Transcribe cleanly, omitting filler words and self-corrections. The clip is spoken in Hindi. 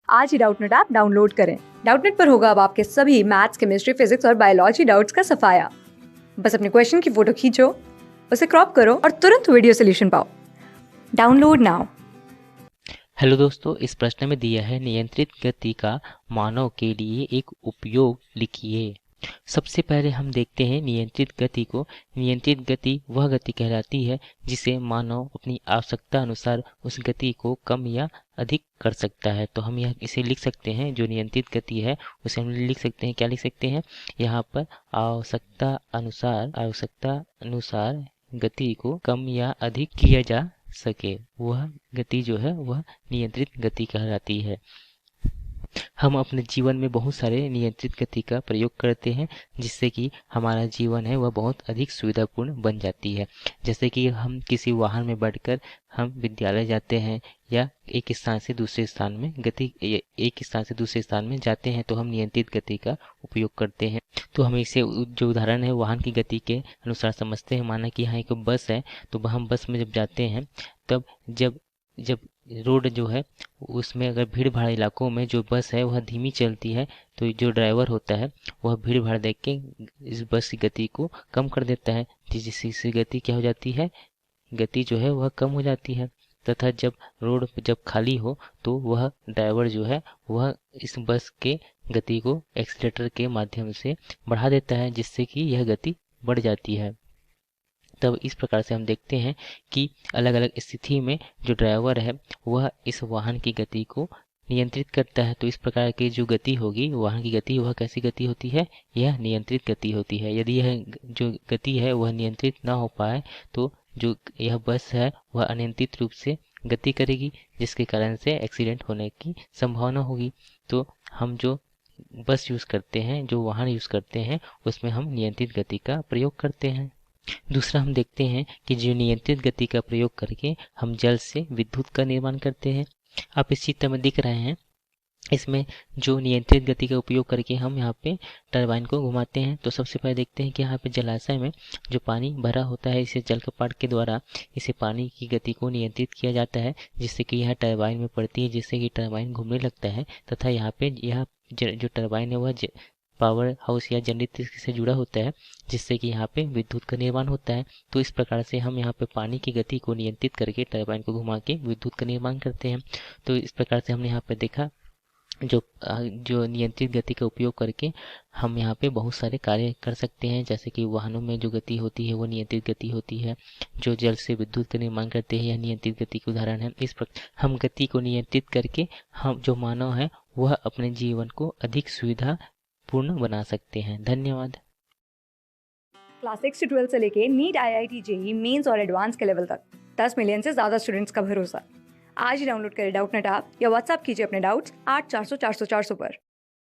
आज ही डाउटनेट ऐप डाउनलोड करें। डाउटनेट पर होगा अब आपके सभी मैथ्स, केमिस्ट्री, फिजिक्स और बायोलॉजी डाउट्स का सफाया। बस अपने क्वेश्चन की फोटो खींचो, उसे क्रॉप करो और तुरंत वीडियो सोल्यूशन पाओ। Download now. हेलो दोस्तों, इस प्रश्न में दिया है नियंत्रित गति का मानव के लिए एक उपयोग लिखिए। सबसे पहले हम देखते हैं नियंत्रित गति को। नियंत्रित गति वह गति कहलाती है जिसे मानव अपनी आवश्यकता अनुसार उस गति को कम या अधिक कर सकता है। तो हम यह इसे लिख सकते हैं, जो नियंत्रित गति है उसे हम लिख सकते हैं, क्या लिख सकते हैं यहाँ पर, आवश्यकता अनुसार गति को कम या अधिक किया जा सके, वह गति जो है वह नियंत्रित गति कहलाती है। हम अपने जीवन में बहुत सारे नियंत्रित गति का प्रयोग करते हैं, जिससे कि हमारा जीवन है वह बहुत अधिक सुविधापूर्ण बन जाती है। जैसे कि हम किसी वाहन में बैठकर हम विद्यालय जाते हैं या एक स्थान से दूसरे स्थान में जाते हैं, तो हम नियंत्रित गति का उपयोग करते हैं। तो हम इसे जो उदाहरण है वाहन की गति के अनुसार समझते हैं। माना कि यहाँ एक बस है, तो हम बस में जब जाते हैं तब जब जब रोड जो है उसमें अगर भीड़ भाड़ इलाकों में जो बस है वह धीमी चलती है, तो जो ड्राइवर होता है वह भीड़ भाड़ देख के इस बस की गति को कम कर देता है, जिससे गति क्या हो जाती है, गति जो है वह कम हो जाती है। तथा जब रोड जब खाली हो तो वह ड्राइवर जो है वह इस बस के गति को एक्सीलेटर के माध्यम से बढ़ा देता है, जिससे कि यह गति बढ़ जाती है। तब इस प्रकार से हम देखते हैं कि अलग अलग स्थिति में जो ड्राइवर है वह इस वाहन की गति को नियंत्रित करता है। तो इस प्रकार की जो गति होगी वाहन की गति, वह कैसी गति होती है, यह नियंत्रित गति होती है। यदि यह जो गति है वह नियंत्रित ना हो पाए तो जो यह बस है वह अनियंत्रित रूप से गति करेगी, जिसके कारण से एक्सीडेंट होने की संभावना होगी। तो हम जो बस यूज़ करते हैं, जो वाहन यूज़ करते हैं, उसमें हम नियंत्रित गति का प्रयोग करते हैं। दूसरा हम देखते हैं कि जो नियंत्रित गति का प्रयोग करके हम जल से विद्युत का निर्माण करते हैं। आप इस चित्र में दिख रहे हैं, इसमें जो नियंत्रित गति का उपयोग करके हम यहाँ पे टरबाइन को घुमाते हैं। तो सबसे पहले देखते हैं कि यहाँ पे जलाशय में जो पानी भरा होता है, इसे जलकपात के द्वारा इसे पानी की गति को नियंत्रित किया जाता है, जिससे कि यह टरबाइन में पड़ती है, जिससे कि टरबाइन घूमने लगता है। तथा यहाँ पे यह जो टरबाइन है वह पावर हाउस या जनरेटर से जुड़ा होता है, जिससे कि यहाँ पे विद्युत का निर्माण होता है। तो इस प्रकार से हम यहाँ पे पानी की गति को नियंत्रित करके टरबाइन को घुमा के विद्युत का निर्माण करते हैं। तो इस प्रकार से हमने यहाँ पे देखा जो नियंत्रित गति का उपयोग करके हम यहाँ पे बहुत सारे कार्य कर सकते हैं। जैसे कि वाहनों में जो गति होती है वो नियंत्रित गति होती है, जो जल से विद्युत का निर्माण करते हैं यह नियंत्रित गति के उदाहरण है। इस प्रकार हम गति को नियंत्रित करके हम जो मानव है वह अपने जीवन को अधिक सुविधा पूर्ण बना सकते हैं। धन्यवाद। क्लास 6 से 12 से लेके नीट, IIT, JEE मेंस और एडवांस के लेवल तक 10 मिलियन से ज्यादा स्टूडेंट्स का भरोसा। आज ही डाउनलोड करें डाउटनेट ऐप या व्हाट्सएप कीजिए अपने डाउट्स 8400 400 400 पर।